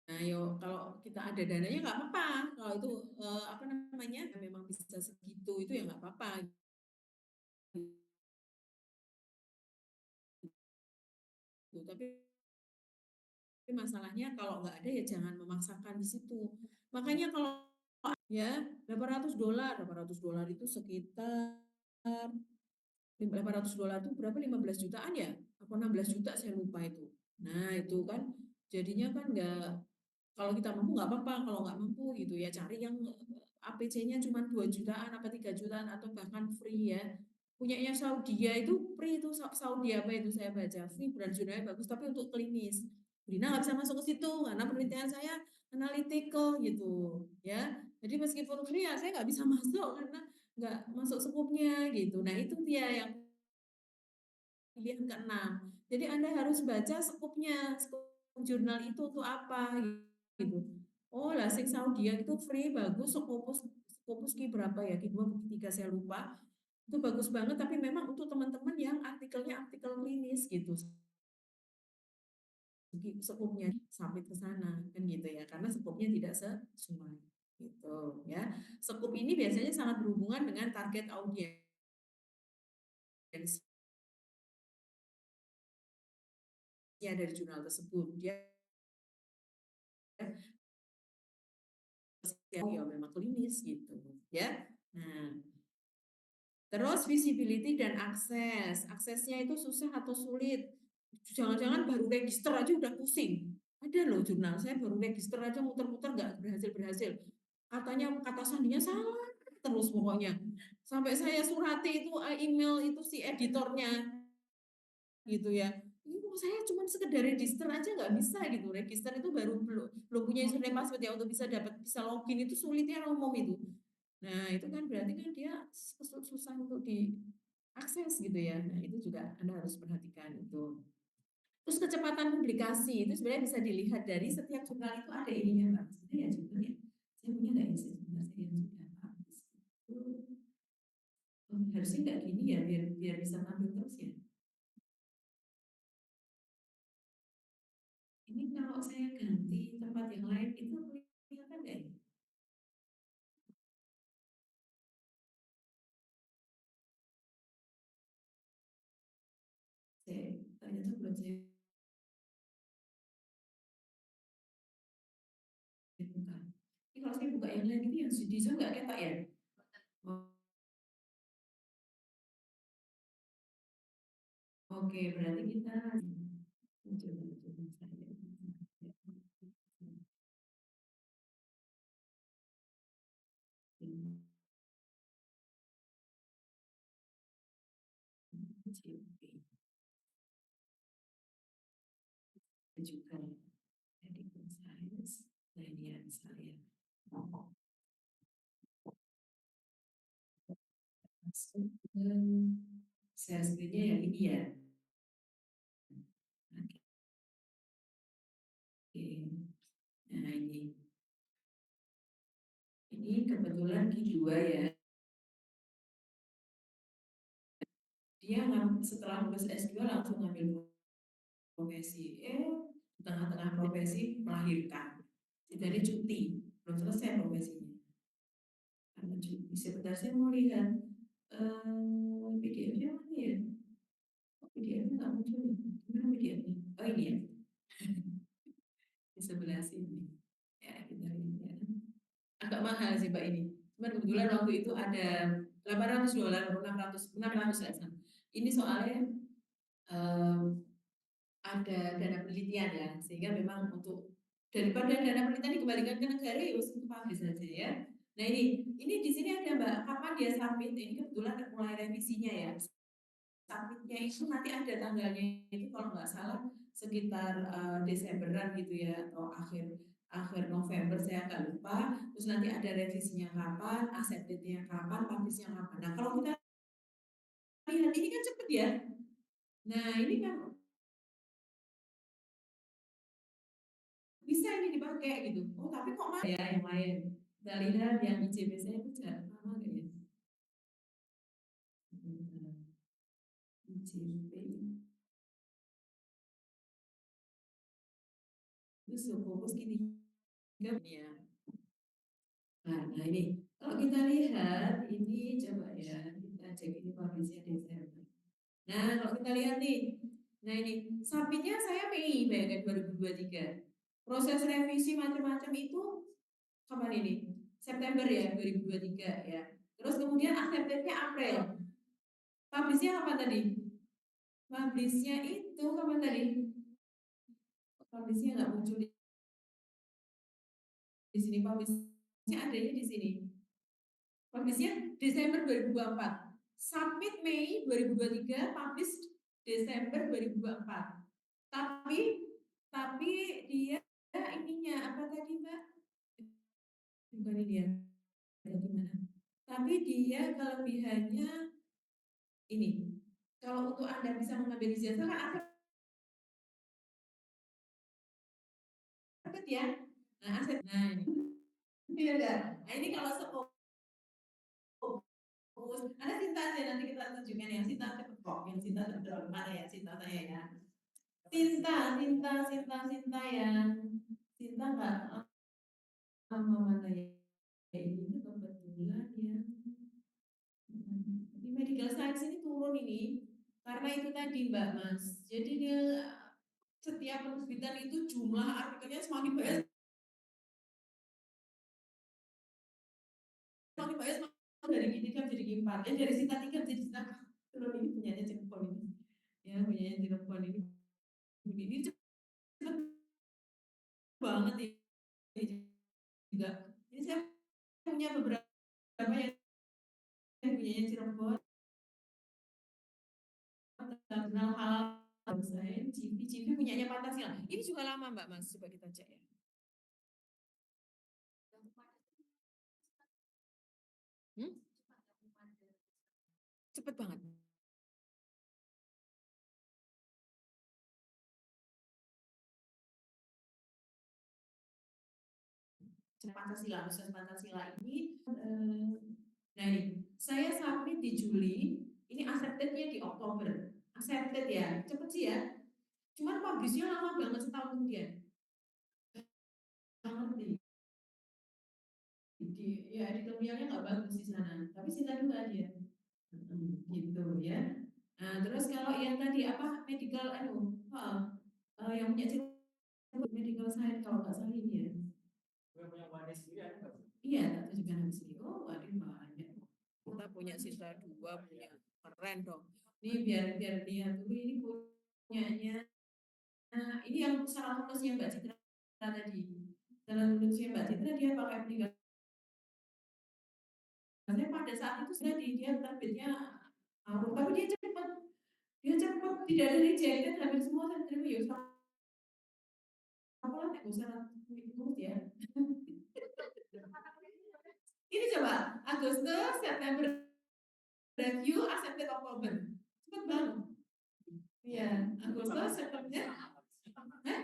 Nah, kalau kita ada dananya nggak apa-apa. Kalau itu apa namanya memang bisa segitu itu ya nggak apa-apa. Gitu. Tapi masalahnya kalau nggak ada ya jangan memaksakan di situ. Makanya kalau ya $800, $800 itu sekitar $800 itu berapa 15 jutaan ya? Apa 16 juta saya lupa itu. Nah, itu kan jadinya kan nggak kalau kita mampu nggak apa-apa, kalau nggak mampu gitu ya cari yang APC-nya cuma 2 jutaan apa 3 jutaan atau bahkan free ya. Punyanya Saudi itu free itu Saudi apa itu saya baca free bulan Julai bagus tapi untuk klinis. Brina nggak bisa masuk ke situ karena penelitian saya analytical gitu ya. Jadi meskipun free ya saya nggak bisa masuk karena nggak masuk skupnya gitu. Nah itu dia yang pilihan keenam. Jadi Anda harus baca skupnya, skup jurnal itu untuk apa gitu. Oh, Lasik Saudi itu free, bagus, Scopus, Scopus Ki berapa ya, Ki 2, Ki 3 saya lupa. Itu bagus banget, tapi memang untuk teman-teman yang artikelnya artikel klinis gitu. Skupnya sampai ke sana kan gitu ya, karena skupnya tidak sesuai gitu ya. Skup ini biasanya sangat berhubungan dengan target audiens ya dari jurnal tersebut. Dia ya memang klinis gitu ya. Nah, terus visibility dan akses. Aksesnya itu susah atau sulit. Jangan-jangan baru register aja udah pusing. Ada loh jurnal, saya baru register aja muter-muter nggak berhasil-berhasil. Katanya kata sandinya salah terus pokoknya. Sampai saya surati itu email itu si editornya gitu ya. Ini kok saya cuma sekedar register aja nggak bisa gitu. Register itu baru belum punya username password ya untuk bisa login itu sulitnya umum itu. Nah, itu kan berarti kan dia susah untuk diakses gitu ya. Nah, itu juga Anda harus perhatikan itu. Terus kecepatan publikasi itu sebenarnya bisa dilihat dari setiap jurnal itu ada ininya Mbak. Sebenarnya ya jurnalnya. Saya punya nggak ya jurnal saya yang sudah habis. Harusnya nggak gini ya biar biar bisa tampil terus ya. Ini kalau saya ganti tempat yang lain itu kelihatan nggak ya? Saya ternyata belum saya buka. Ini kalau saya buka yang lain itu yang di Zoom nggak ketok ya? Oh, oke, berarti kita coba saya. Juga medical science, nah ini yang saya masuk ke saya screennya yang ini ya. Oke, nah ini kebetulan Q2 ya. Dia setelah lulus S2 langsung ngambil profesi. Di tengah-tengah profesi melahirkan. Jadi cuti, belum selesai profesinya. Karena cuti. Sebentar saya mau lihat PDF-nya mana ya? PDF-nya nggak muncul. Gimana PDF-nya? Oh ini ya, di sebelah sini. Ya, kita lihat ya. Agak mahal sih Mbak ini. Cuman kebetulan waktu itu ada $800 atau 600 ini soalnya eh, ada dana penelitian ya, sehingga memang untuk daripada dana penelitian dikembalikan ke negara ya untuk publish saja ya. Nah ini di sini ada Mbak, kapan dia submit? Ini kebetulan mulai revisinya ya. Submitnya itu nanti ada tanggalnya itu kalau nggak salah sekitar Desemberan gitu ya atau akhir akhir November saya nggak lupa. Terus nanti ada revisinya kapan, acceptednya kapan, publishnya kapan. Nah kalau kita lihat ini kan cepet ya. Nah ini kan bisa ini dipakai gitu. Oh tapi kok mana ya yang lain? Kita lihat yang ICB saya itu sama nggak ya? ICB Terus fokus gini ya. Nah ini kalau kita lihat ini coba ya kita cek ini publishnya Desember. Nah kalau kita lihat nih, nah ini sampingnya saya Mei bayangkan 2023. Proses revisi macam-macam itu kapan ini? September ya 2023 ya. Terus kemudian acceptednya April. Publishnya kapan tadi? Publishnya itu kapan tadi? Publishnya nggak muncul di sini. Publishnya adanya di sini. Publishnya Desember 2024. Submit Mei 2023, publish Desember 2024. Tapi tapi dia ininya apa tadi Mbak? Bukan ini ya. Gimana? Tapi dia kelebihannya ini. Kalau untuk Anda bisa mengambil ijazah kan aset ya. Nah, aset. Nah, ini. Iya enggak? Nah, ini kalau fokus. Ada Sinta aja nanti kita tunjukkan yang Sinta cepet kok. Yang Sinta cepet mana ya Sinta saya ya. Sinta yang Sinta enggak sama mana ya. Ini kebetulan ya. Di medical science ini turun ini karena itu tadi Mbak Mas. Jadi dia setiap penerbitan itu jumlah artikelnya semakin banyak, dari gini kan jadi empat, dari Sinta tiga jadi Sinta turun ini punyanya Cirebon ini. Ya punyanya Cirebon ini cepet banget ini juga. Ini saya punya beberapa yang punyanya Cirebon, terkenal halal saya, Cipi punyanya Pancasila. Ini juga lama Mbak Mas, coba kita cek ya. Hmm? Cepet banget. Pancasila, khusus Pancasila ini, nah ini, saya submit di Juli, ini acceptednya di Oktober, accepted ya, cepet sih ya, cuman publishnya lama banget setahun kemudian, nggak ngerti, ya editorialnya nggak bagus di sana, tapi Sinta juga dia, gitu ya. Nah terus kalau yang tadi apa medical, yang punya cerita medical science kalau nggak salah ini ya. Iya, tak tunjukkan habis ini. Oh, waduh banyak. Kita punya sisa dua, punya keren dong. Ini biar biar lihat dulu ini punyanya. Nah, ini yang salah lulusnya Mbak Citra tadi. Salah lulusnya Mbak Citra dia pakai aplikasi. Pada saat itu sudah dia terbitnya tapi dia cepat. Dia cepat, tidak ada rejected, hampir semua saya terima ya. Apa lah, nggak usah ikut ya. Ini coba Agustus, September review, accepted Oktober. Cepet banget. Iya, Agustus, September. Hah?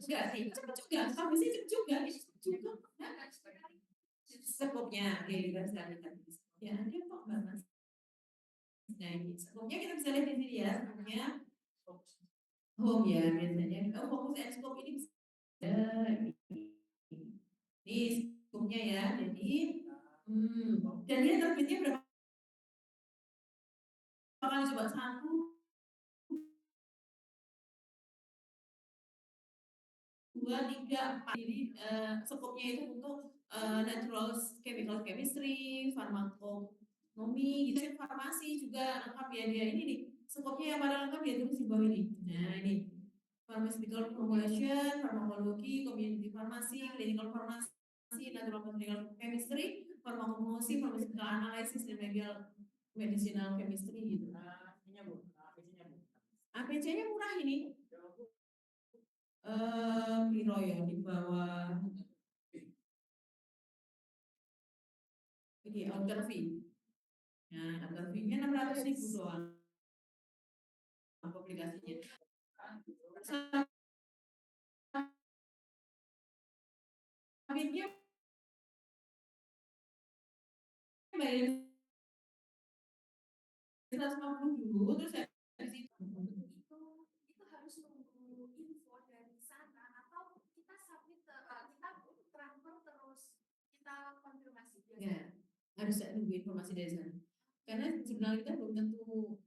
Enggak sih, cepet juga. Sampai sih cepet juga. Cepet juga. Skopnya, oke, kita bisa lihat. Ya, ada kok Mbak Mas. Nah, ini skopnya kita bisa lihat di sini ya. Skopnya home ya biasanya. Oh, fokus and scope ini bisa. Ini skopnya ya. Jadi, dan dia terbitnya berapa kali coba? Satu, dua, tiga, empat. Jadi skopnya itu untuk natural chemical chemistry, farmakonomi, gitu. Farmasi juga lengkap ya dia. Ini nih skopnya yang paling lengkap ya terus di bawah ini. Nah ini pharmaceutical promotion, farmakologi, community farmasi, clinical farmasi, natural clinical chemistry, farmakologi, pharmaceutical analysis, dan medicinal chemistry gitu. APC-nya murah ini. Piro ya di bawah ini outer fee. Nah, outer fee-nya 600.000 doang aplikasinya. Submitnya bayar 150 dulu, terus habis itu harus nunggu info dari sana. harus nunggu informasi dari sana. Karena jurnal kita belum tentu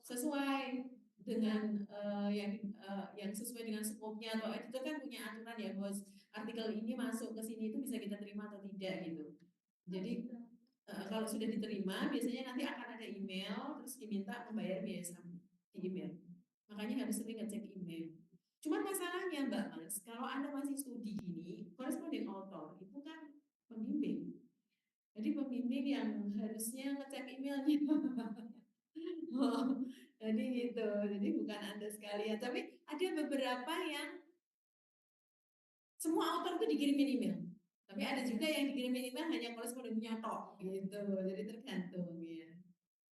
sesuai dengan yang sesuai dengan skopnya, atau editor kan punya aturan ya bahwa artikel ini masuk ke sini itu bisa kita terima atau tidak gitu. Jadi kalau sudah diterima biasanya nanti akan ada email terus diminta membayar biaya sampel di email. Makanya harus sering ngecek email. Cuman masalahnya Mbak Mas, kalau Anda masih studi gini, corresponding author itu kan pembimbing. Jadi pembimbing yang harusnya ngecek emailnya. Oh, jadi gitu. Jadi bukan Anda sekalian, tapi ada beberapa yang semua author itu dikirimin email. Tapi ada juga yang dikirimin email hanya korespondennya tok gitu. Jadi tergantung ya.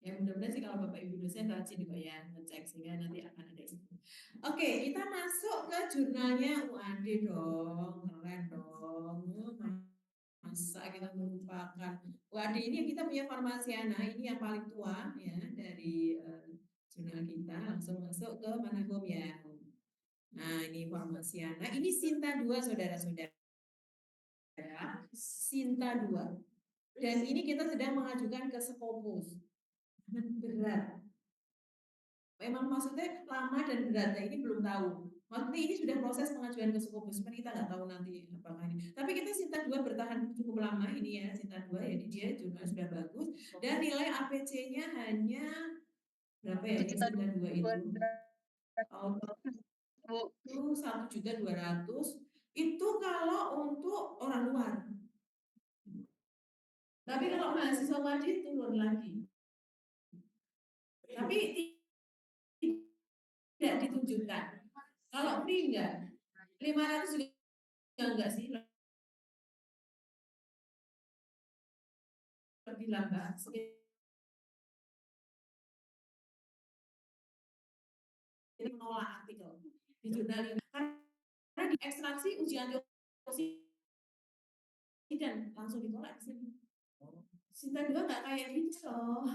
Ya mudah-mudahan sih kalau Bapak Ibu dosen rajin kok ya ngecek sehingga nanti akan ada itu. Oke, kita masuk ke jurnalnya UAD dong. Keren dong. Masa kita melupakan. UAD ini kita punya Farmasiana, ini yang paling tua ya dari jurnal kita. Langsung masuk ke mana Home ya. Nah, ini Farmasiana. Ini Sinta 2 saudara-saudara. Sinta 2. Dan ini kita sedang mengajukan ke Scopus. Berat. Memang maksudnya lama dan berat. Nah, ini belum tahu. Maksudnya ini sudah proses pengajuan ke Scopus. Sebenarnya kita nggak tahu nanti apakah ini. Tapi kita Sinta 2 bertahan cukup lama ini ya. Sinta 2 jadi dia jurnal sudah bagus. Dan nilai APC-nya hanya berapa ya? Sinta 2 itu. Itu 1.200.000 itu kalau untuk orang luar. Tapi kalau mahasiswa wajib turun lagi. Tapi tidak ditunjukkan. Kalau free enggak, 500 juga enggak sih, lebih lambat. Jadi menolak artikel di jurnal ini karena di ekstraksi uji antioksidan langsung ditolak di sini. Sinta 2 nggak kayak gitu loh.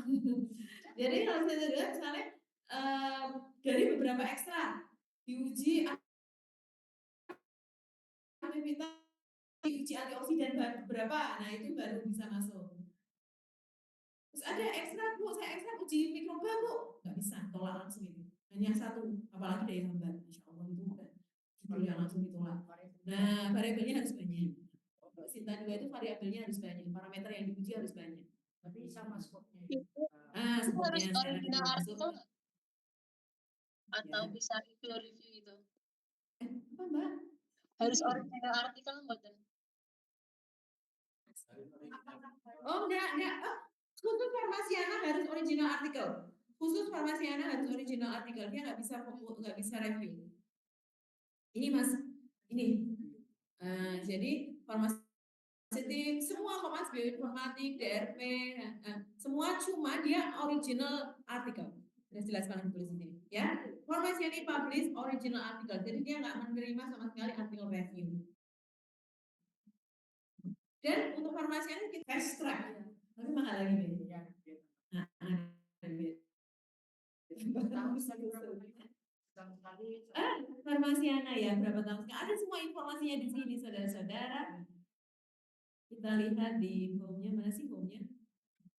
Jadi kalau Sinta 2 misalnya dari beberapa ekstra diuji aktivitas diuji antioksidan berapa, nah itu baru bisa masuk. Terus ada ekstra bu, saya ekstra uji mikroba bu, nggak bisa, tolak langsung itu. Hanya satu, apalagi daya hambat, masya Allah itu bukan judul yang langsung ditolak. Nah variabelnya harus banyak. Sinta 2 itu variabelnya harus banyak, parameter yang diuji harus banyak. Tapi sama skopnya. Skopnya harus original artikel atau ya. bisa review itu? Apa mbak? Harus original artikel buatan. Oh enggak. Khusus Farmasiana harus original artikel. Khusus Farmasiana harus original artikel. Dia nggak bisa review. Ini mas, ini. Jadi farmasi semua kok mas, bioinformatik, DRP, semua cuma dia original artikel. Jelas banget tulis ini, ya. Farmasi ini publish original artikel, jadi dia nggak menerima sama sekali artikel review. Dan untuk farmasi ini kita extract, tapi mahal lagi nih. Nah, Farmasiana ya, berapa tahun? Ada semua informasinya di sini, saudara-saudara. Kita lihat di home-nya, mana sih home-nya?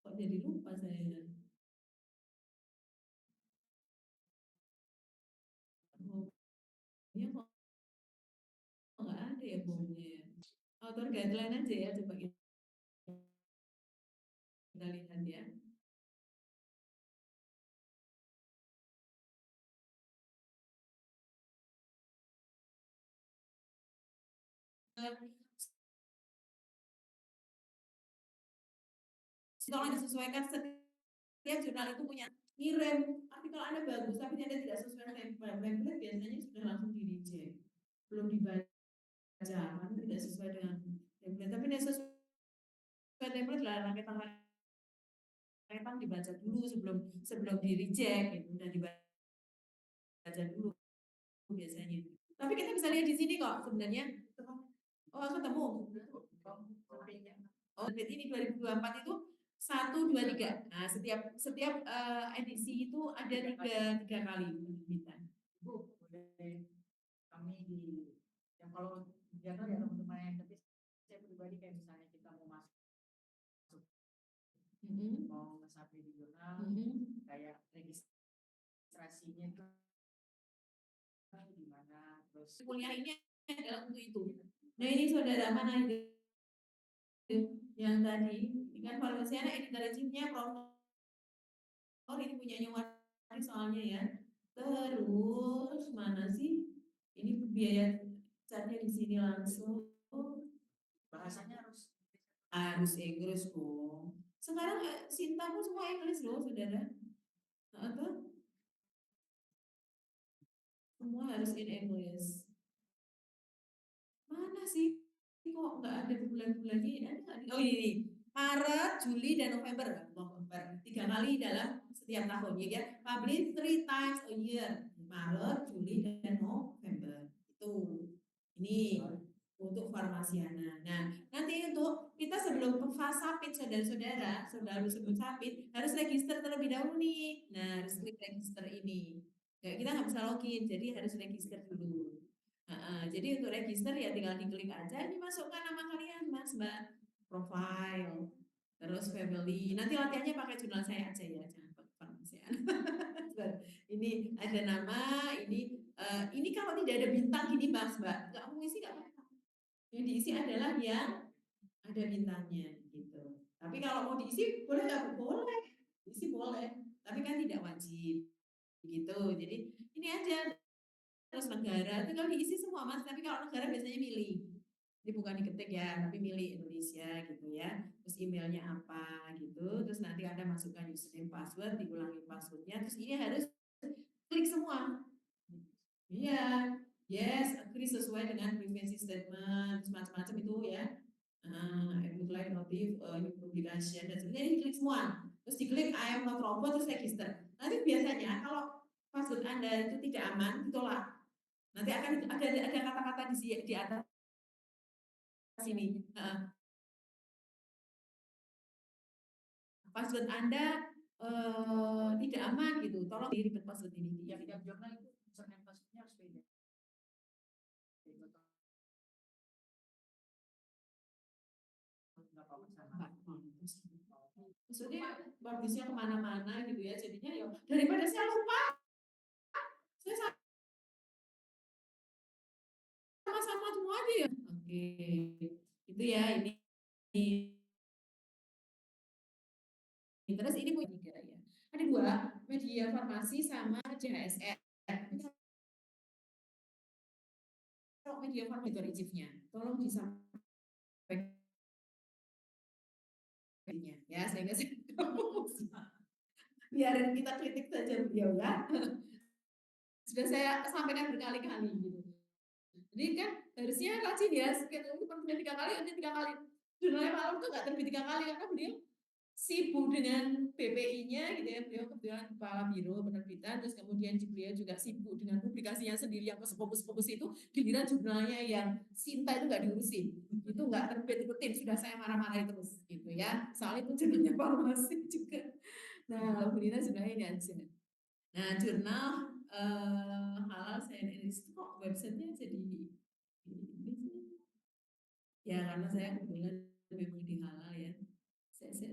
Kok jadi lupa saya? Home-nya kok nggak ada ya home-nya? Author guideline aja ya, coba kita lihat ya. Tolong disesuaikan, setiap jurnal itu punya ngirim artikel Anda bagus tapi Anda tidak sesuai template biasanya sudah langsung di reject, belum dibaca karena tidak sesuai dengan template. Tapi tidak sesuai template lah, rangkaian dibaca dulu sebelum di reject gitu, udah dibaca dulu biasanya. Tapi kita bisa lihat di sini kok sebenarnya. Oh ketemu. Oh berarti ini 2024 itu 1, 2, 3. Nah setiap edisi itu ada tiga kali penerbitan. Bu, boleh kami di yang kalau jangan ya teman-teman yang tapi saya pribadi kayak misalnya kita mau masuk mau nge-submit di jurnal, kayak registrasinya itu gimana, terus kuliah ini adalah untuk itu. Nah ini saudara mana itu yang tadi, dengan Valenciana editornya Prof. Ini punyanya Wadi soalnya ya. Terus mana sih? Ini biaya catnya di sini langsung. Bahasanya harus Inggris dong. Sekarang Sinta pun semua Inggris loh, saudara. Atau semua harus in English. Mana sih? Kok nggak ada bulan-bulan ini? Oh ini, Maret, Juli, dan November. November. 3 kali dalam setiap tahun ya kan? Publish 3 times a year. Maret, Juli, dan November. Itu. Ini untuk farmasiana. Nah, nanti untuk kita sebelum sapit saudara-saudara, sebelum sapit harus register terlebih dahulu nih. Nah, harus klik register ini. Ya, kita nggak bisa login, jadi harus register dulu. Jadi untuk register ya tinggal diklik aja, ini masukkan nama kalian Mas Mbak, profile, terus family. Nanti latihannya pakai jurnal saya aja ya, jangan pakai farmasiana. Ini ada nama, ini kalau tidak ada bintang gini Mas Mbak, nggak mau isi nggak apa-apa. Yang diisi adalah yang ada bintangnya gitu. Tapi kalau mau diisi boleh nggak? Boleh, diisi boleh. Tapi kan tidak wajib gitu. Jadi ini aja terus negara tinggal diisi semua Mas. Tapi kalau negara biasanya milih. Ini bukan diketik ya, tapi milih Indonesia gitu ya. Terus emailnya apa gitu. Terus nanti Anda masukkan username password, diulangi passwordnya. Terus ini harus klik semua. Iya, yes, agree sesuai dengan privacy statement, macam-macam itu ya. Apply notif, new publication dan sebagainya. Ini klik semua. Terus diklik I am not robot terus register. Nanti biasanya kalau password Anda itu tidak aman, ditolak. Nanti akan ada kata-kata di atas sini. Password Anda tidak aman gitu. Tolong ribet password ini. Ya, tiap jurnal itu username passwordnya harus beda. Maksudnya bagusnya kemana-mana gitu ya. Jadinya ya daripada saya lupa, saya sama-sama semua aja ya. Oke, itu ya ini. Terus ini punya tiga ya. Ada 2, media farmasi sama JHSR. Kalau media farmasi itu archive-nya, tolong disampaikan ya sehingga saya biarin kita kritik saja beliau ya. Sudah saya sampaikan berkali-kali gitu. Jadi kan harusnya rajin ya, sekitar itu perbedaan 3 kali, nanti 3 kali. Jurnalnya malam tuh nggak terbit 3 kali karena beliau sibuk dengan BPI-nya gitu ya, beliau kebetulan kepala biro penerbitan, terus kemudian beliau juga sibuk dengan publikasinya sendiri yang fokus-fokus itu, giliran jurnalnya yang Sinta itu nggak diurusin, itu nggak terbit rutin, sudah saya marah-marahin terus gitu ya, soalnya itu jurnalnya farmasi juga. Nah, alhamdulillah jurnalnya ini aja. Nah, jurnal halal CNNIS itu kok websitenya jadi ini sih? Ya karena saya kebetulan memang di halal ya. Saya.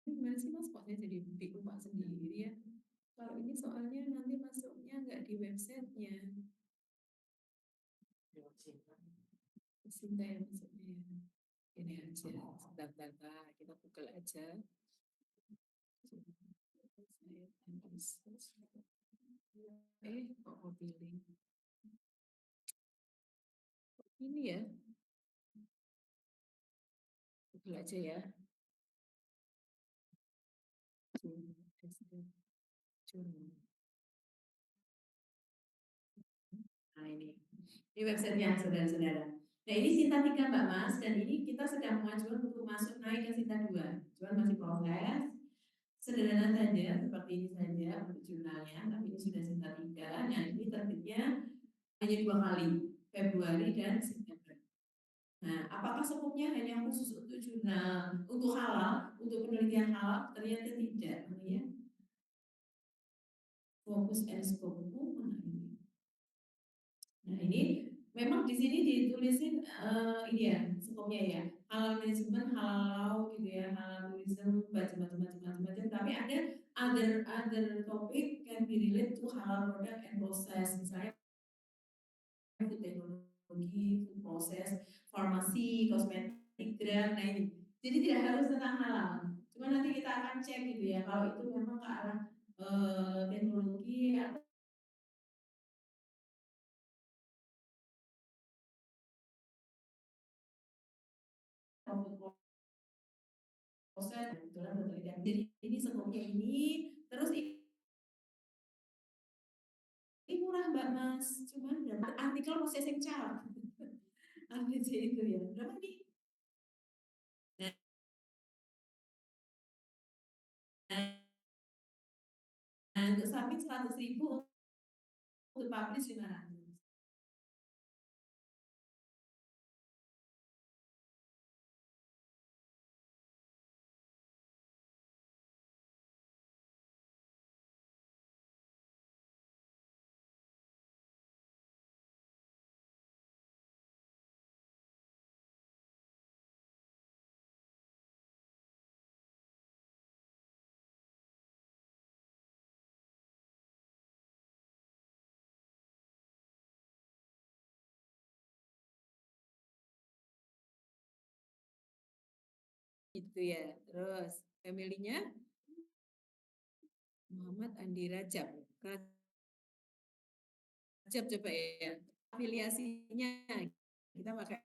Gimana sih Mas, kok saya jadi lupa sendiri ya. Kalau ini soalnya nanti masuknya nggak di websitenya. Sinta yang masuknya. Ini aja, data kita Google aja. Kok mau pilih ini ya, Google aja ya. Nah ini websitenya saudara-saudara. Nah ini Sinta 3 Mbak Mas, dan ini kita sedang mengajukan untuk masuk naik ke Sinta 2. Cuman masih proses, sederhana saja, seperti ini saja untuk jurnalnya, tapi ini sudah Sinta 3. Nah ini terbitnya hanya 2 kali, Februari dan September. Nah, apakah skopnya hanya khusus untuk jurnal, untuk halal, untuk penelitian halal? Ternyata tidak, ya. Fokus and scope. Oh, mana ini? Nah, ini memang di sini ditulisin ini ya, skopnya ya. Halal management, halal law gitu ya, halal tourism, macam-macam. Tapi ada other topic can be related to halal product and process. Misalnya food teknologi, food proses, farmasi, kosmetik, drug, nah ini. Jadi tidak harus tentang halal. Cuma nanti kita akan cek gitu ya, kalau itu memang ke arah teknologi atau proses, kebetulan penelitian. Jadi ini skopnya ini, terus ini murah Mbak Mas, cuman dapat artikel processing chart. ABC itu ya, berapa nih? Nah, untuk submit 100.000, untuk publish 500. Itu ya. Terus family-nya Muhammad Andi Rajab. Rajab coba ya. Afiliasinya kita pakai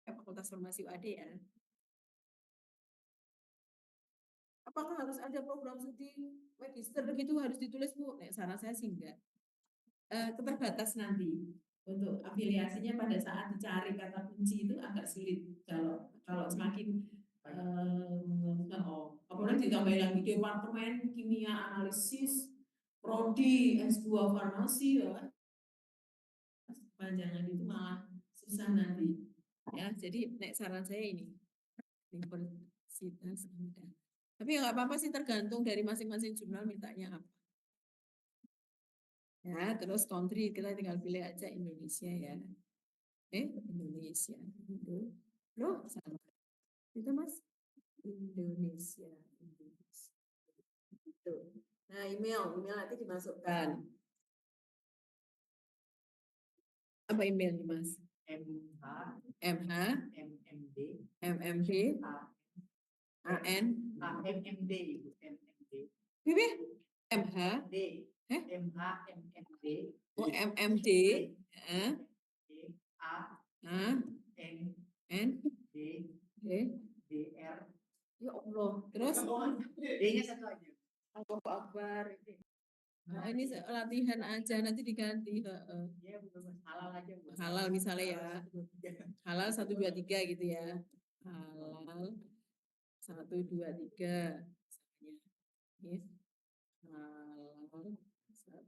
Fakultas Farmasi UAD ya. Apakah harus ada program studi magister begitu harus ditulis Bu? Nah, saran saya sih enggak. Terbatas nanti untuk afiliasinya pada saat dicari kata kunci itu agak sulit kalau kalau semakin apalagi ditambah lagi departemen kimia analisis prodi S2 farmasi ya panjangan itu malah susah nanti ya jadi nek saran saya ini universitas ada tapi ya nggak apa-apa sih tergantung dari masing-masing jurnal mintanya apa ya terus country kita tinggal pilih aja Indonesia ya Indonesia loh salah itu mas Indonesia itu nah email nanti dimasukkan apa emailnya mas MH MMD AN MMD MMD MH MHMMD oh MMD A N D DR ya Allah terus D-nya satu aja Allah Akbar nah, ini latihan aja nanti diganti ya halal aja halal misalnya ya halal 1 2 3 gitu ya halal 1 2 3 misalnya halal 1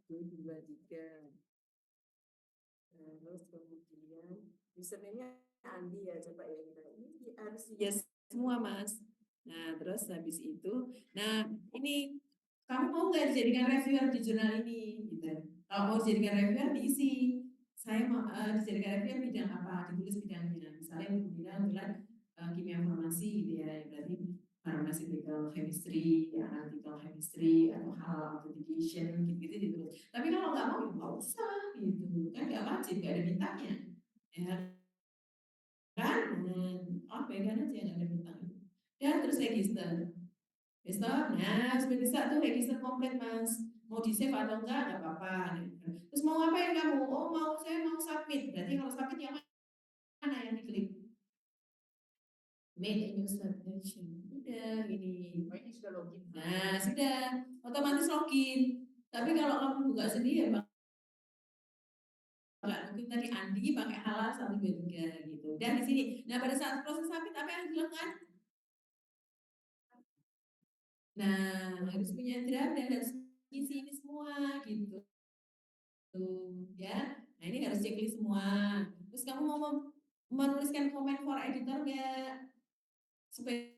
2 3 terus kemudian username-nya Andi ya coba ya kita ini harus yes semua mas nah terus habis itu nah ini kamu mau nggak dijadikan reviewer di jurnal ini gitu kalau mau dijadikan reviewer diisi saya mau dijadikan reviewer bidang apa ditulis bidangnya misalnya bilang kimia farmasi gitu ya berarti pharmaceutical chemistry, analytical chemistry, atau halal authentication, gitu-gitu ditulis. Tapi kalau nggak mau, ya nggak usah, gitu. Kan nggak wajib, nggak ada mintanya. Ya kan? Oh, pegang aja nggak ada bintang. Dan terus register. Register, nah sudah bisa tuh register komplit mas. Mau di save atau enggak, nggak apa-apa. Terus mau ngapain kamu? Oh saya mau submit. Berarti kalau submit yang mana yang diklik? Make a new submission. Udah ini. Oh, ini sudah login. Nah, sudah otomatis login. Tapi kalau kamu buka sendiri ya Bang, mungkin tadi Andi pakai halal 1 2 3 gitu. Dan di sini, nah pada saat proses submit apa yang dilakukan? Nah, harus punya draft dan harus isi ini semua gitu. Tuh, ya. Nah, ini harus checklist semua. Terus kamu mau menuliskan komen for editor nggak? Supaya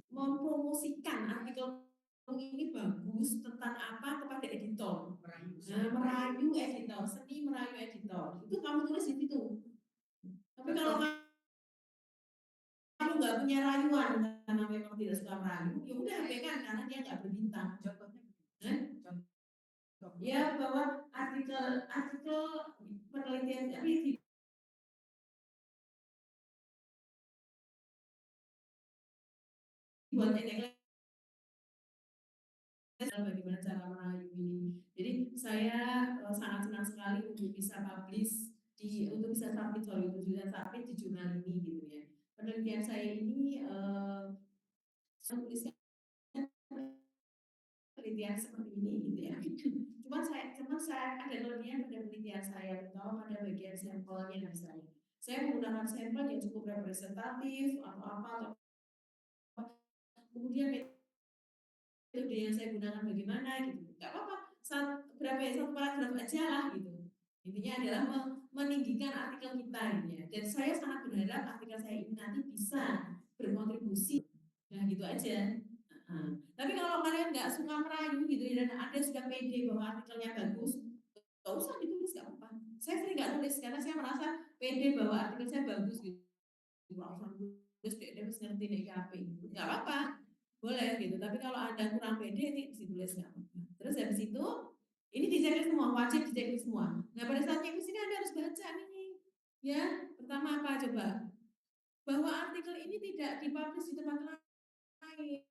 mempromosikan artikel ini bagus tentang apa kepada editor. Nah, merayu editor, seni merayu editor. Itu kamu tulis di situ. Tapi kalau kamu nggak punya rayuan karena memang tidak suka merayu, ya udah abaikan karena dia nggak berbintang. Contohnya, ya bahwa artikel penelitian tapi buat eneng bagaimana cara merayu ini. Jadi saya sangat senang sekali untuk bisa publish untuk bisa submit di jurnal ini gitu ya. Penelitian saya ini tulisnya penelitian seperti ini gitu ya. Cuman saya ada kelebihan pada penelitian saya, terutama pada bagian sampelnya misalnya. Saya menggunakan sampel yang cukup representatif atau apa atau kemudian metode yang saya gunakan bagaimana gitu. Gak apa-apa, satu paragraf aja lah gitu. Intinya adalah meninggikan artikel kita gitu ya. Dan saya sangat berharap artikel saya ini nanti bisa berkontribusi. Nah gitu aja. Tapi kalau kalian nggak suka merayu gitu ya, dan Anda sudah pede bahwa artikelnya bagus, nggak usah ditulis, nggak apa-apa. Saya sering nggak tulis karena saya merasa pede bahwa artikel saya bagus gitu. Nggak usah tulis, dia harus ngerti DKP gitu. Nggak apa-apa, boleh gitu. Tapi kalau Anda kurang pede, ini ditulis nggak apa-apa. Terus habis itu, ini dicek semua, wajib dicek semua. Nah pada saat yang sini Anda harus baca nih. Ya, pertama apa coba? Bahwa artikel ini tidak dipublish di tempat lain.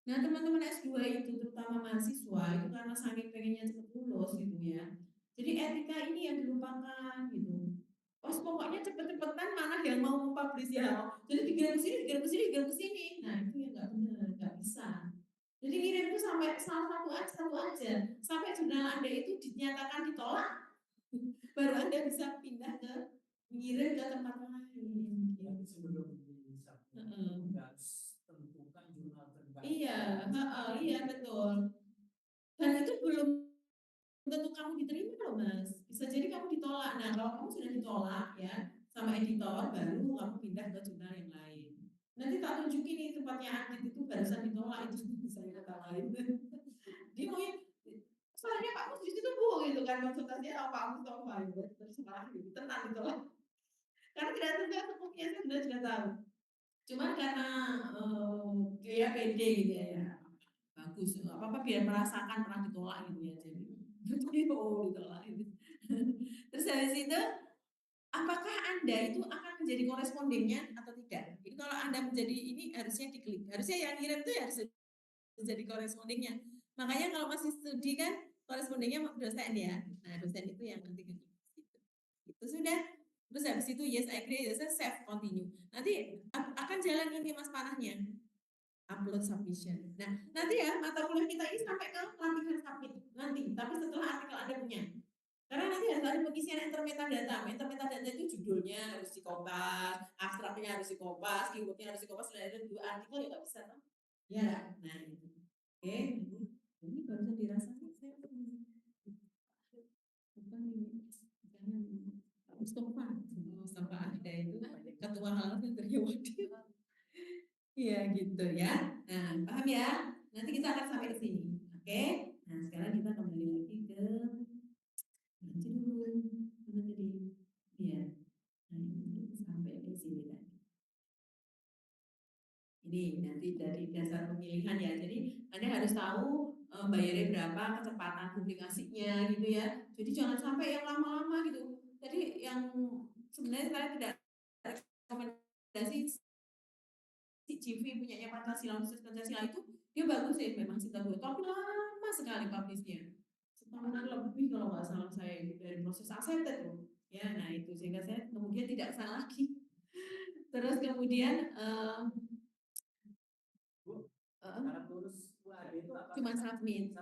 Nah, teman-teman S2 itu terutama mahasiswa itu karena saking pengennya cepet lulus gitu ya. Jadi etika ini yang dilupakan gitu. Pas pokoknya cepet-cepetan mana yang mau mempublish ya. Jadi dikirim ke sini, dikirim ke sini, dikirim ke sini. Nah, itu yang nggak benar, nggak bisa. Jadi kirim itu sampai salah satu aja. Sampai jurnal Anda itu dinyatakan ditolak, baru Anda bisa pindah ke mengirim ke tempat lain. Tapi sebelum bisa tentukan jurnal terbaik. Iya, iya betul. Dan itu belum tentu kamu diterima loh mas. Bisa jadi kamu ditolak. Nah kalau kamu sudah ditolak ya sama editor, baru kamu pindah ke jurnal yang lain. Nanti tak tunjukin nih tempatnya Adit itu barusan ditolak itu saya kata lain. Dia mau soalnya Pak Mus di situ bu gitu kan konsultasinya sama Pak Mustafa gitu. Terus malah gitu tenang ditolak. Karena tidak tentu sepupunya saya sudah tahu. Cuman karena dia pede gitu ya, bagus apa apa biar merasakan pernah ditolak gitu ya jadi oh ditolak gitu. Terus dari situ apakah anda itu akan menjadi korespondennya atau tidak? Jadi kalau anda menjadi ini harusnya diklik, harusnya yang ngirim itu harus menjadi korespondennya. Makanya kalau masih studi kan korespondennya dosen ya, nah dosen itu yang nanti gitu. Itu sudah. Terus habis itu yes I agree, yes I save continue. Nanti akan jalan ini mas panahnya upload submission. Nah, nanti ya mata kuliah kita ini sampai ke pelatihan submit nanti, tapi setelah artikel Anda punya. Karena nanti harus ada pengisian enter metadata. Enter metadata itu judulnya harus dikopas, abstraknya harus dikopas, keywordnya harus dikopas, dan ada dua artikel ya nggak bisa kan? Ya, nah itu. Oke, ini barusan dirasakan saya bukan ini, jangan Mustafa, Mustafa ada itu ketua hal terjadi. Iya gitu ya. Nah, paham ya? Nanti kita akan sampai ke sini. Oke? Nah, sekarang kita kembali lagi ke baca dulu. Mana tadi? Iya. Nah, ini sampai di sini tadi. Ini nanti dari dasar pemilihan ya. Jadi Anda harus tahu bayarnya berapa, kecepatan publikasinya gitu ya. Jadi jangan sampai yang lama-lama gitu. Jadi yang sebenarnya saya tidak rekomendasi si CV punyanya Pancasila khusus Pancasila itu dia bagus ya memang Sinta Buat tapi lama sekali publishnya setahunan lebih kalau nggak salah saya dari proses accepted loh ya nah itu sehingga saya kemudian tidak salah lagi terus kemudian cuma submit